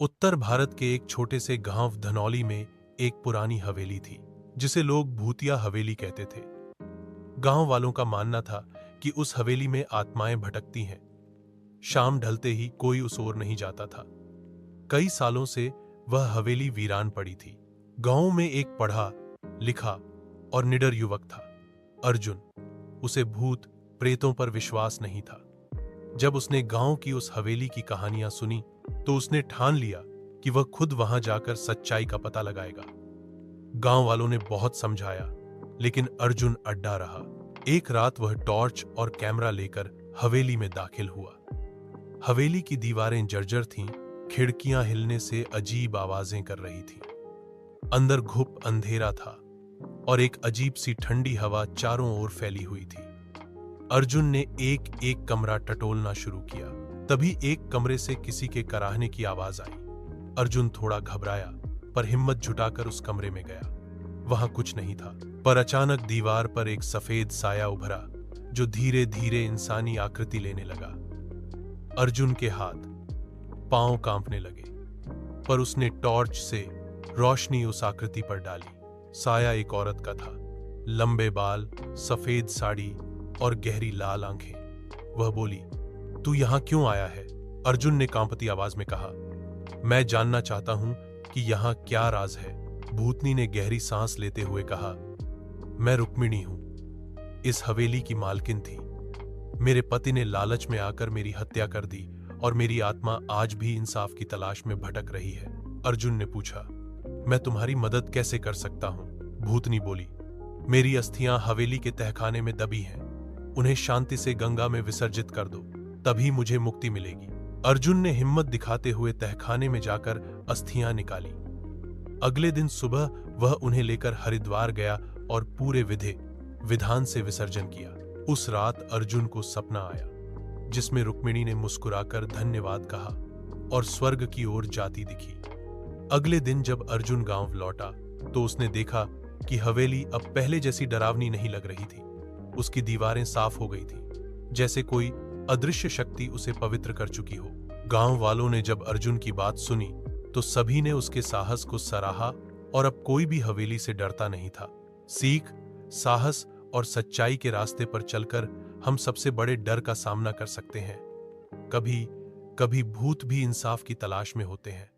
उत्तर भारत के एक छोटे से गांव धनौली में एक पुरानी हवेली थी जिसे लोग भूतिया हवेली कहते थे। गांव वालों का मानना था कि उस हवेली में आत्माएं भटकती हैं। शाम ढलते ही कोई उस ओर नहीं जाता था। कई सालों से वह हवेली वीरान पड़ी थी। गांव में एक पढ़ा लिखा और निडर युवक था, अर्जुन। उसे भूत प्रेतों पर विश्वास नहीं था। जब उसने गांव की उस हवेली की कहानियां सुनी तो उसने ठान लिया कि वह खुद वहां जाकर सच्चाई का पता लगाएगा। गांव वालों ने बहुत समझाया, लेकिन अर्जुन अड्डा रहा। एक रात वह टॉर्च और कैमरा लेकर हवेली में दाखिल हुआ। हवेली की दीवारें जर्जर थीं, खिड़कियां हिलने से अजीब आवाजें कर रही थीं। अंदर घुप अंधेरा था और एक अजीब सी ठंडी हवा चारों ओर फैली हुई थी। अर्जुन ने एक एक कमरा टटोलना शुरू किया। तभी एक कमरे से किसी के कराहने की आवाज आई। अर्जुन थोड़ा घबराया, पर हिम्मत जुटाकर उस कमरे में गया। वहां कुछ नहीं था, पर अचानक दीवार पर एक सफेद साया उभरा जो धीरे धीरे इंसानी आकृति लेने लगा। अर्जुन के हाथ पांव कांपने लगे, पर उसने टॉर्च से रोशनी उस आकृति पर डाली। साया एक औरत का था, लंबे बाल, सफेद साड़ी और गहरी लाल आंखें। वह बोली, तू यहां क्यों आया है? अर्जुन ने कांपती आवाज में कहा, मैं जानना चाहता हूं कि यहां क्या राज है। भूतनी ने गहरी सांस लेते हुए कहा, मैं रुक्मिणी हूं, इस हवेली की मालकिन थी। मेरे पति ने लालच में आकर मेरी हत्या कर दी और मेरी आत्मा आज भी इंसाफ की तलाश में भटक रही है। अर्जुन ने पूछा, मैं तुम्हारी मदद कैसे कर सकता हूं? भूतनी बोली, मेरी अस्थियां हवेली के तहखाने में दबी हैं, उन्हें शांति से गंगा में विसर्जित कर दो, तभी मुझे मुक्ति मिलेगी। अर्जुन ने हिम्मत दिखाते हुए तहखाने में जाकर अस्थियां निकाली। अगले दिन सुबह वह उन्हें लेकर हरिद्वार गया और पूरे विधि विधान से विसर्जन किया। उस रात अर्जुन को सपना आया, जिसमें रुक्मिणी ने मुस्कुराकर धन्यवाद कहा और स्वर्ग की ओर जाती दिखी। अगले दिन जब अर्जुन गांव लौटा तो उसने देखा कि हवेली अब पहले जैसी डरावनी नहीं लग रही थी। उसकी दीवारें साफ हो गई थीं, जैसे कोई अदृश्य शक्ति उसे पवित्र कर चुकी हो। गांव वालों ने जब अर्जुन की बात सुनी तो सभी ने उसके साहस को सराहा और अब कोई भी हवेली से डरता नहीं था। सीख, साहस और सच्चाई के रास्ते पर चलकर हम सबसे बड़े डर का सामना कर सकते हैं। कभी कभी भूत भी इंसाफ की तलाश में होते हैं।